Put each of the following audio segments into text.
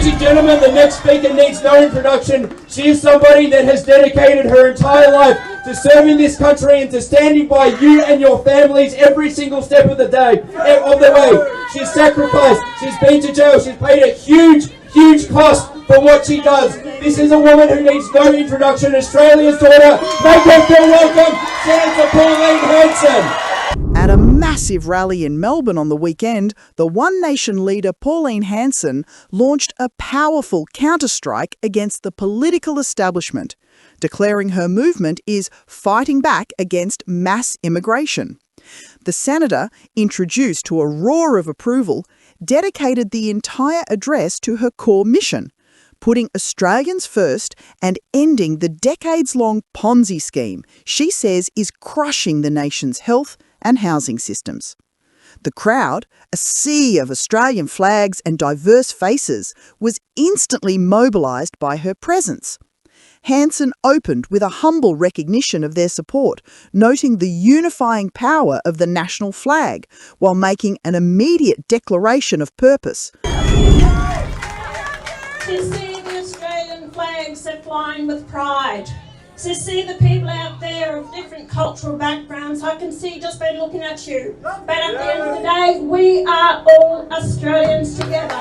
Ladies and gentlemen, the next speaker needs no introduction. She is somebody that has dedicated her entire life to serving this country and to standing by you and your families every single step of the way. She's sacrificed, she's been to jail, she's paid a huge cost for what she does. This is a woman who needs no introduction. Australia's daughter. Make her feel welcome, Senator Pauline Hanson. At a massive rally in Melbourne on the weekend, the One Nation leader Pauline Hanson launched a powerful counterstrike against the political establishment, declaring her movement is fighting back against mass immigration. The senator, introduced to a roar of approval, dedicated the entire address to her core mission, putting Australians first and ending the decades-long Ponzi scheme she says is crushing the nation's health and housing systems. The crowd, a sea of Australian flags and diverse faces, was instantly mobilised by her presence. Hanson opened with a humble recognition of their support, noting the unifying power of the national flag, while making an immediate declaration of purpose. To see the Australian flag set flying with pride. To see the people out there of different cultural backgrounds, I can see just by looking at you. But at the end of the day, we are all Australians together.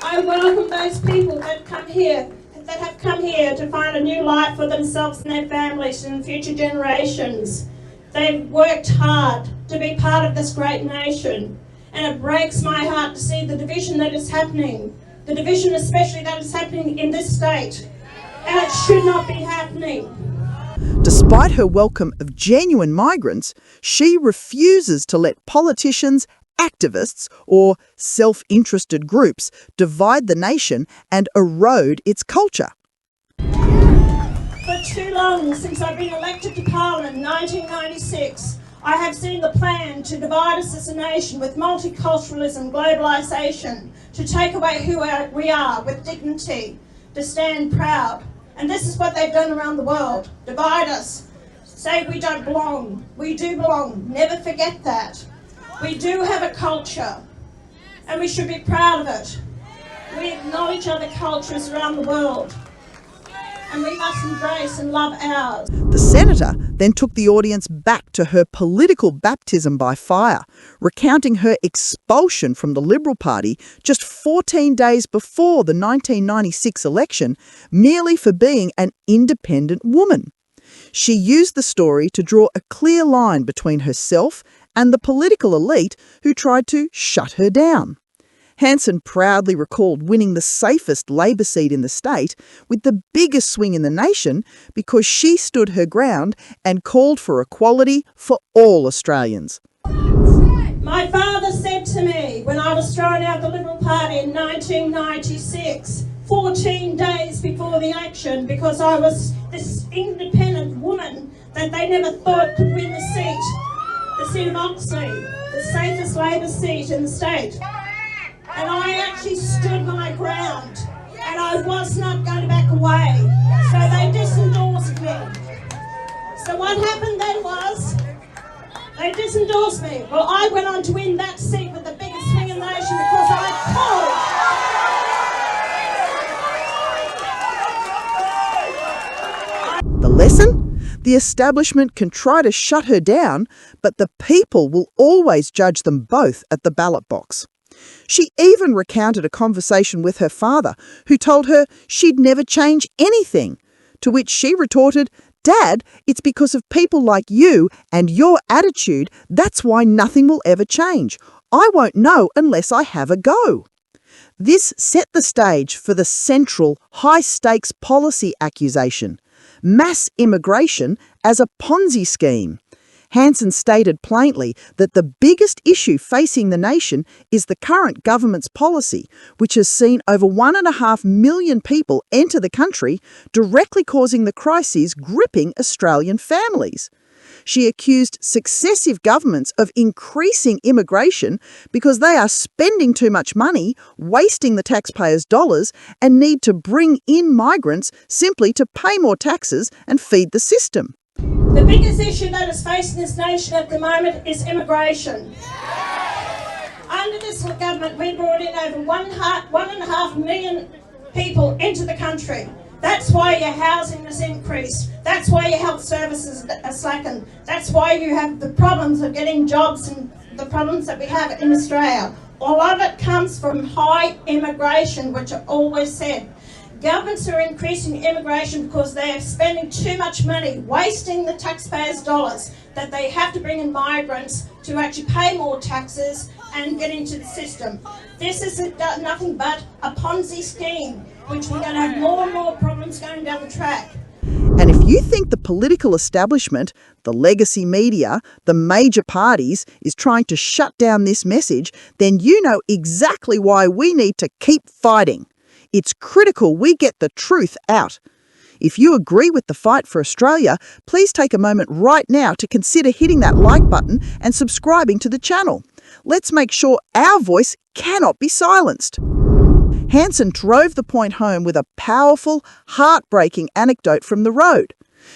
I welcome those people that have come here to find a new life for themselves and their families and future generations. They've worked hard to be part of this great nation, and it breaks my heart to see the division that is happening. The division especially that is happening in this state, and it should not be happening. Despite her welcome of genuine migrants, she refuses to let politicians, activists or self-interested groups divide the nation and erode its culture. For too long, since I've been elected to Parliament in 1996, I have seen the plan to divide us as a nation with multiculturalism, globalisation, to take away who we are with dignity, to stand proud. And this is what they've done around the world. Divide us. Say we don't belong. We do belong. Never forget that. We do have a culture, and we should be proud of it. We acknowledge other cultures around the world, and we must embrace and love ours. The senator then took the audience back to her political baptism by fire, recounting her expulsion from the Liberal Party just 14 days before the 1996 election, merely for being an independent woman. She used the story to draw a clear line between herself and the political elite who tried to shut her down. Hanson proudly recalled winning the safest Labor seat in the state with the biggest swing in the nation because she stood her ground and called for equality for all Australians. My father said to me when I was thrown out the Liberal Party in 1996, 14 days before the election, because I was this independent woman that they never thought could win the seat of Aussie, the safest Labor seat in the state. And I actually stood my ground, and I was not going to back away. So they disendorsed me. So what happened then was, they disendorsed me. Well, I went on to win that seat with the biggest swing in the nation because I called. The lesson? The establishment can try to shut her down, but the people will always judge them both at the ballot box. She even recounted a conversation with her father, who told her she'd never change anything, to which she retorted, "Dad, it's because of people like you and your attitude, that's why nothing will ever change. I won't know unless I have a go." This set the stage for the central, high-stakes policy accusation, mass immigration as a Ponzi scheme. Hanson stated plainly that the biggest issue facing the nation is the current government's policy, which has seen over 1.5 million people enter the country, directly causing the crises gripping Australian families. She accused successive governments of increasing immigration because they are spending too much money, wasting the taxpayers' dollars, and need to bring in migrants simply to pay more taxes and feed the system. The biggest issue that is facing this nation at the moment is immigration. under this government, we brought in over 1.5 million people into the country. That's why your housing has increased. That's why your health services are slackened. That's why you have the problems of getting jobs and the problems that we have in Australia. A lot of it comes from high immigration, which I've always said. Governments are increasing immigration because they are spending too much money, wasting the taxpayers' dollars, that they have to bring in migrants to actually pay more taxes and get into the system. This is nothing but a Ponzi scheme, which we're going to have more and more problems going down the track. And if you think the political establishment, the legacy media, the major parties is trying to shut down this message, then you know exactly why we need to keep fighting. It's critical we get the truth out. If you agree with the fight for Australia, please take a moment right now to consider hitting that like button and subscribing to the channel. Let's make sure our voice cannot be silenced. Hanson drove the point home with a powerful, heartbreaking anecdote from the road.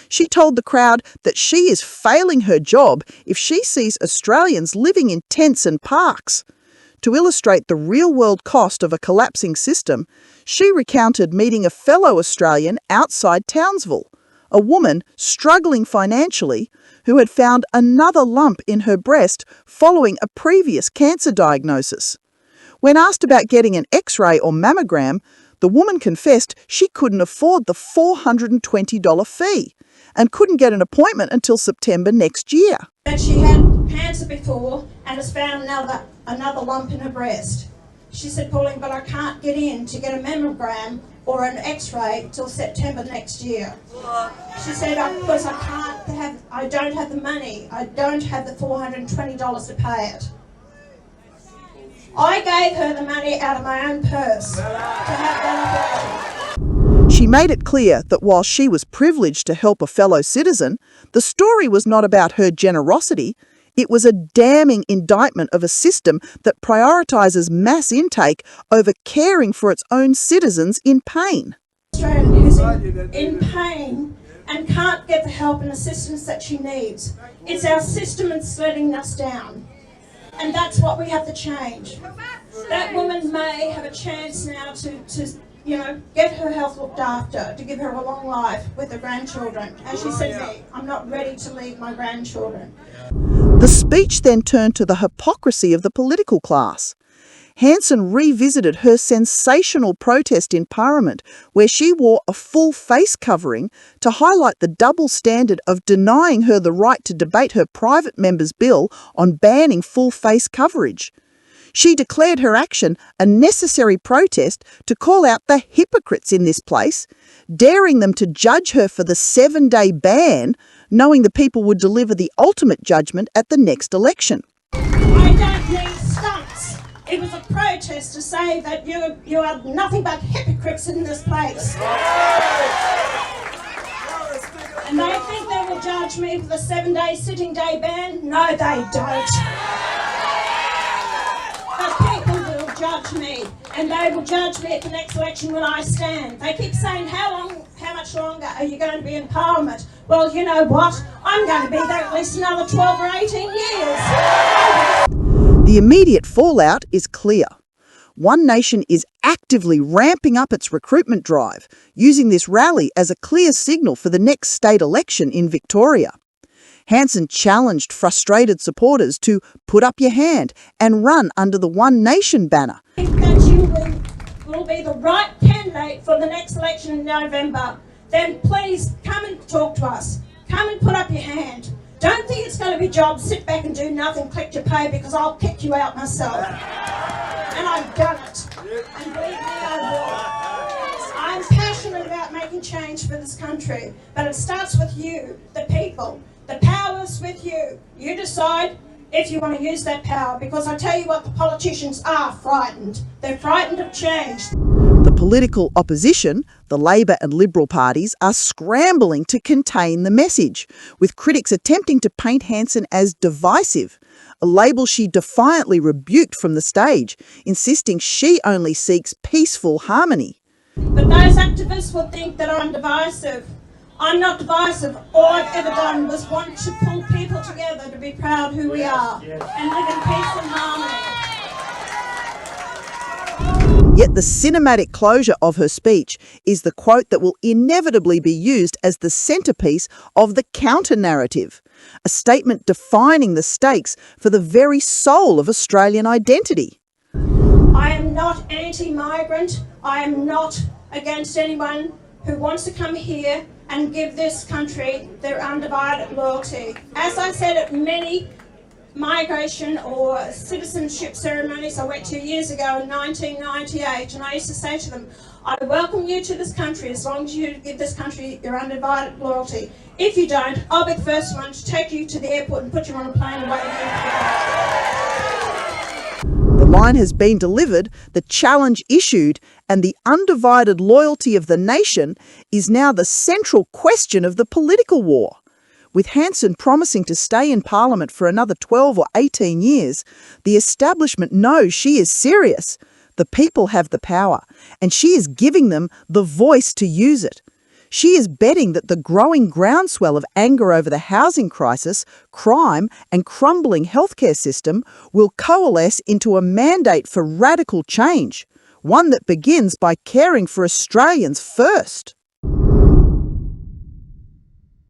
She told the crowd that she is failing her job if she sees Australians living in tents and parks. To illustrate the real-world cost of a collapsing system, she recounted meeting a fellow Australian outside Townsville, a woman struggling financially who had found another lump in her breast following a previous cancer diagnosis. When asked about getting an X-ray or mammogram, the woman confessed she couldn't afford the $420 fee and couldn't get an appointment until September next year. That she had cancer before and has found another lump in her breast. She said, Pauline, but I can't get in to get a mammogram or an X-ray till September next year. She said, because I don't have the money. I don't have the $420 to pay it. I gave her the money out of my own purse to have that operation. She made it clear that while she was privileged to help a fellow citizen, the story was not about her generosity. It was a damning indictment of a system that prioritises mass intake over caring for its own citizens in pain. Australian who's in pain and can't get the help and assistance that she needs. It's our system that's letting us down. And that's what we have to change. That woman may have a chance now to get her health looked after, to give her a long life with her grandchildren. As she said to me, I'm not ready to leave my grandchildren. The speech then turned to the hypocrisy of the political class. Hanson revisited her sensational protest in Parliament, where she wore a full face covering to highlight the double standard of denying her the right to debate her private member's bill on banning full face coverage. She declared her action a necessary protest to call out the hypocrites in this place, daring them to judge her for the 7-day ban, knowing the people would deliver the ultimate judgment at the next election. I don't need stunts. It was a protest to say that you are nothing but hypocrites in this place. And they think they will judge me for the 7-day sitting day ban? No, they don't. But people will judge me, and they will judge me at the next election when I stand. They keep saying, how much longer are you going to be in Parliament? Well, you know what? I'm going to be there at least another 12 or 18 years. The immediate fallout is clear. One Nation is actively ramping up its recruitment drive, using this rally as a clear signal for the next state election in Victoria. Hanson challenged frustrated supporters to put up your hand and run under the One Nation banner. I think that you will be the right candidate for the next election in November. Then please come and talk to us. Come and put up your hand. Don't think it's going to be jobs, sit back and do nothing, collect your pay, because I'll kick you out myself. And I've done it. And believe me, I will. I'm passionate about making change for this country, but it starts with you, the people. The power's with you. You decide if you want to use that power, because I tell you what, the politicians are frightened. They're frightened of change. The political opposition, the Labor and Liberal parties, are scrambling to contain the message, with critics attempting to paint Hanson as divisive, a label she defiantly rebuked from the stage, insisting she only seeks peaceful harmony. But those activists will think that I'm divisive. I'm not divisive. All I've ever done was want to pull people together to be proud who we are and live in peace and harmony. Yet the cinematic closure of her speech is the quote that will inevitably be used as the centerpiece of the counter-narrative, a statement defining the stakes for the very soul of Australian identity. I am not anti-migrant. I am not against anyone who wants to come here and give this country their undivided loyalty. As I said at many migration or citizenship ceremonies I went to years ago in 1998, and I used to say to them, I welcome you to this country as long as you give this country your undivided loyalty. If you don't, I'll be the first one to take you to the airport and put you on a plane and wait for you. The line has been delivered, the challenge issued, and the undivided loyalty of the nation is now the central question of the political war. With Hanson promising to stay in Parliament for another 12 or 18 years, the establishment knows she is serious. The people have the power, and she is giving them the voice to use it. She is betting that the growing groundswell of anger over the housing crisis, crime, and crumbling healthcare system will coalesce into a mandate for radical change, one that begins by caring for Australians first.